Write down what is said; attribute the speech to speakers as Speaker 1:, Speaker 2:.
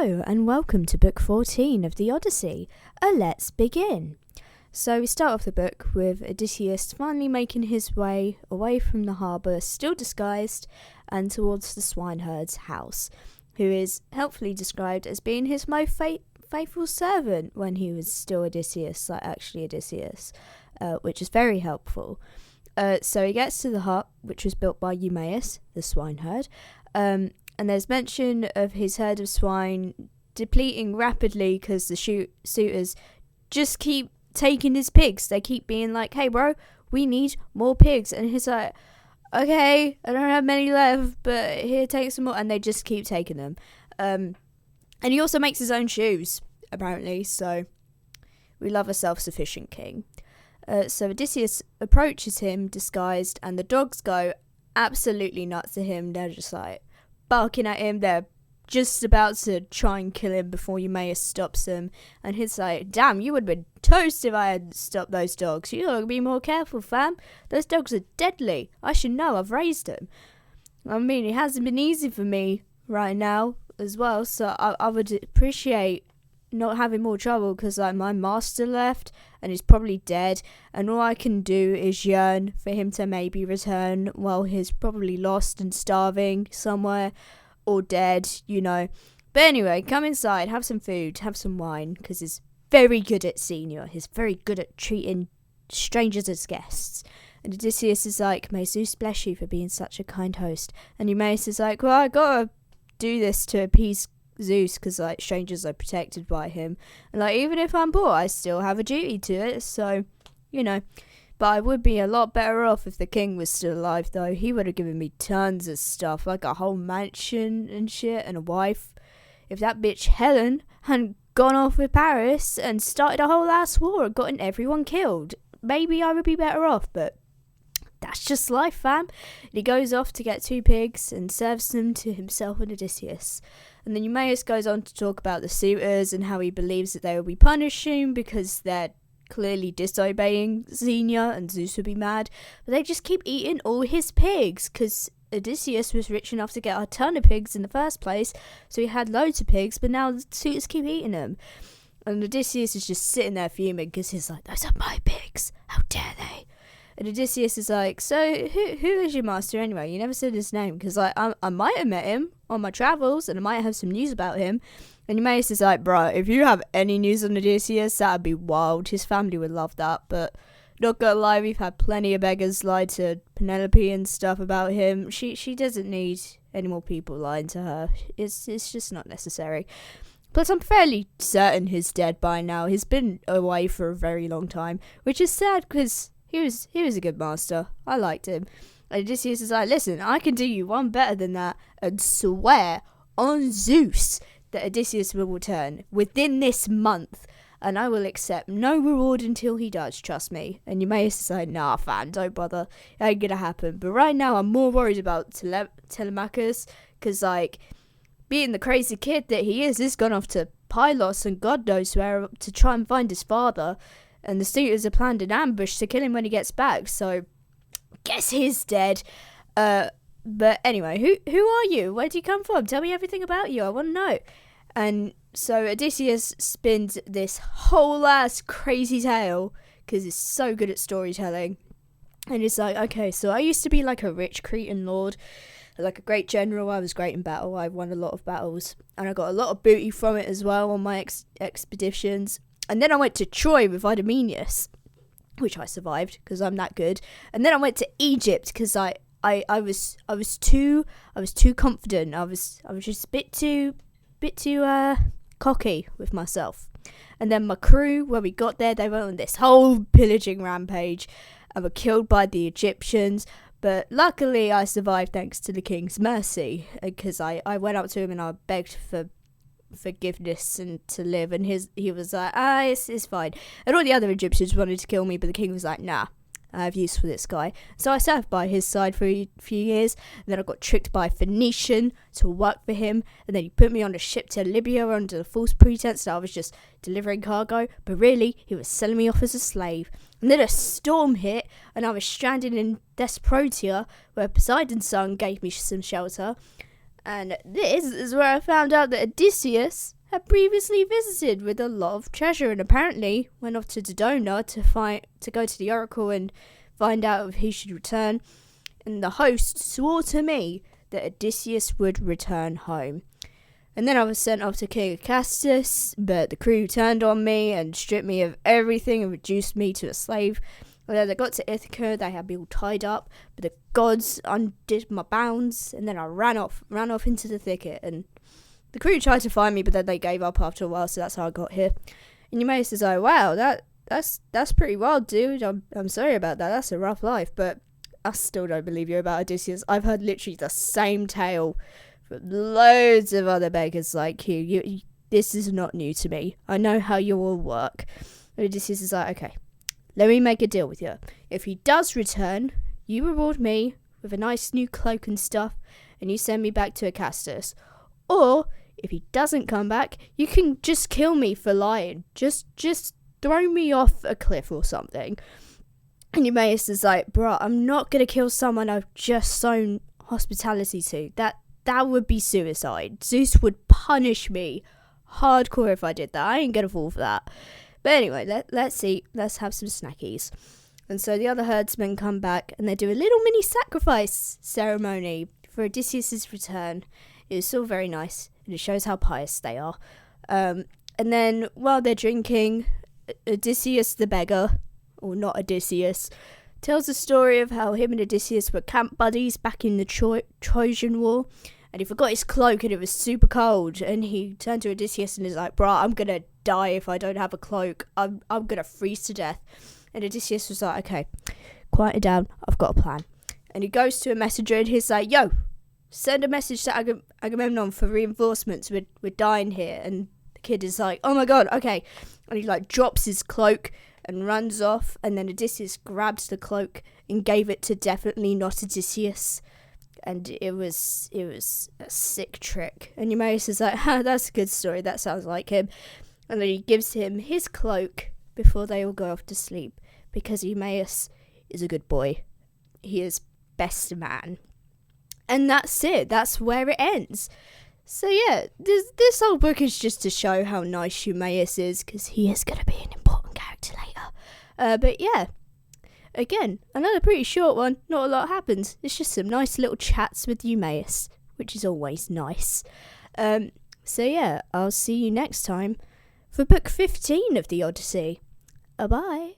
Speaker 1: Hello and welcome to book 14 of the Odyssey. Let's begin. So we start off the book with Odysseus finally making his way away from the harbour, still disguised, and towards the swineherd's house, who is helpfully described as being his most faithful servant when he was still Odysseus, which is very helpful. So he gets to the hut, which was built by Eumaeus, the swineherd, and there's mention of his herd of swine depleting rapidly because the suitors just keep taking his pigs. They keep being like, hey bro, we need more pigs. And he's like, okay, I don't have many left, but here, take some more. And they just keep taking them. And he also makes his own shoes, apparently. So we love a self-sufficient king. So Odysseus approaches him disguised, and the dogs go absolutely nuts to him. They're just like barking at him. They're just about to try and kill him before Eumaeus stops them. And he's like, damn, you would have been toast if I had stopped those dogs. You gotta be more careful, fam. Those dogs are deadly. I should know, I've raised them. I mean, it hasn't been easy for me right now as well, so I would appreciate not having more trouble, because like my master left and he's probably dead, and all I can do is yearn for him to maybe return while he's probably lost and starving somewhere or dead, you know. But anyway, come inside, have some food, have some wine, because he's very good at senior. He's very good at treating strangers as guests. And Odysseus is like, may Zeus bless you for being such a kind host. And Eumaeus is like, well, I gotta do this to appease Zeus, because like strangers are protected by him, and like even if I'm poor, I still have a duty to it, so you know. But I would be a lot better off if the king was still alive, though. He would have given me tons of stuff, like a whole mansion and shit, and a wife. If that bitch Helen hadn't gone off with Paris and started a whole ass war and gotten everyone killed, maybe I would be better off, but that's just life, fam. And he goes off to get 2 pigs and serves them to himself and Odysseus. And then Eumaeus goes on to talk about the suitors and how he believes that they will be punishing because they're clearly disobeying Xenia, and Zeus would be mad. But they just keep eating all his pigs because Odysseus was rich enough to get a ton of pigs in the first place, so he had loads of pigs, but now the suitors keep eating them. And Odysseus is just sitting there fuming because he's like, those are my pigs, how dare they? And Odysseus is like, so who is your master anyway? You never said his name, because like, I might have met him on my travels and I might have some news about him. And Eumaeus is like, bro, if you have any news on Odysseus, that would be wild. His family would love that, but not gonna lie, we've had plenty of beggars lie to Penelope and stuff about him. She doesn't need any more people lying to her. It's just not necessary. Plus, I'm fairly certain he's dead by now. He's been away for a very long time, which is sad because he was a good master. I liked him. And Odysseus is like, listen, I can do you one better than that and swear on Zeus that Odysseus will return within this month, and I will accept no reward until he does, trust me. And Eumaeus is like, nah fam, don't bother, it ain't gonna happen. But right now I'm more worried about Telemachus, because like, being the crazy kid that he is, he's gone off to Pylos and God knows where to try and find his father. And the suitors have planned an ambush to kill him when he gets back, so guess he's dead. But anyway, who are you? Where do you come from? Tell me everything about you. I want to know. And so Odysseus spins this whole ass crazy tale because he's so good at storytelling. And it's like, okay, so I used to be like a rich Cretan lord, like a great general. I was great in battle. I won a lot of battles, and I got a lot of booty from it as well on my expeditions. And then I went to Troy with Idomeneus, which I survived because I'm that good. And then I went to Egypt because I was too confident. I was just a bit too cocky with myself. And then my crew, when we got there, they went on this whole pillaging rampage and were killed by the Egyptians. But luckily I survived thanks to the king's mercy, because I went up to him and I begged for forgiveness and to live, and he was like, it's fine. And all the other Egyptians wanted to kill me, but the king was like, nah, I have use for this guy. So I served by his side for a few years, and then I got tricked by a Phoenician to work for him, and then he put me on a ship to Libya under the false pretense that I was just delivering cargo, but really he was selling me off as a slave. And then a storm hit, and I was stranded in Desprotia, where Poseidon'S Song gave me some shelter. And this is where I found out that Odysseus had previously visited with a lot of treasure, and apparently went off to Dodona to go to the oracle and find out if he should return. And the host swore to me that Odysseus would return home. And then I was sent off to King Acastus, but the crew turned on me and stripped me of everything and reduced me to a slave. And then I got to Ithaca, they had me all tied up, but the gods undid my bounds, and then I ran off into the thicket, and the crew tried to find me, but then they gave up after a while, so that's how I got here. And Eumaeus is like, wow, that's pretty wild, dude. I'm sorry about that. That's a rough life, but I still don't believe you about Odysseus. I've heard literally the same tale from loads of other beggars like you. This is not new to me. I know how you all work. And Odysseus is like, okay, let me make a deal with you. If he does return, you reward me with a nice new cloak and stuff, and you send me back to Acastus. Or if he doesn't come back, you can just kill me for lying. Just throw me off a cliff or something. And Eumaeus is like, bruh, I'm not going to kill someone I've just shown hospitality to. That would be suicide. Zeus would punish me hardcore if I did that. I ain't going to fall for that. But anyway, let's see. Let's have some snackies. And so the other herdsmen come back and they do a little mini sacrifice ceremony for Odysseus' return. It was all very nice, and it shows how pious they are. And then while they're drinking, Odysseus the beggar, or not Odysseus, tells a story of how him and Odysseus were camp buddies back in the Trojan War, and he forgot his cloak and it was super cold, and he turned to Odysseus and is like, bruh, I'm gonna die if I don't have a cloak. I'm gonna freeze to death. And Odysseus was like, okay, quiet it down, I've got a plan. And he goes to a messenger and he's like, yo, send a message to Agamemnon for reinforcements. We're dying here. And the kid is like, oh my god, okay. And he like drops his cloak and runs off. And then Odysseus grabs the cloak and gave it to definitely not Odysseus. And it was a sick trick. And Eumaeus is like, that's a good story. That sounds like him. And then he gives him his cloak before they all go off to sleep, because Eumaeus is a good boy. He is best man. And that's it. That's where it ends. So yeah, this whole book is just to show how nice Eumaeus is, because he is going to be an important character later. But yeah, again, another pretty short one. Not a lot happens. It's just some nice little chats with Eumaeus, which is always nice. So yeah, I'll see you next time for book 15 of the Odyssey. Bye-bye.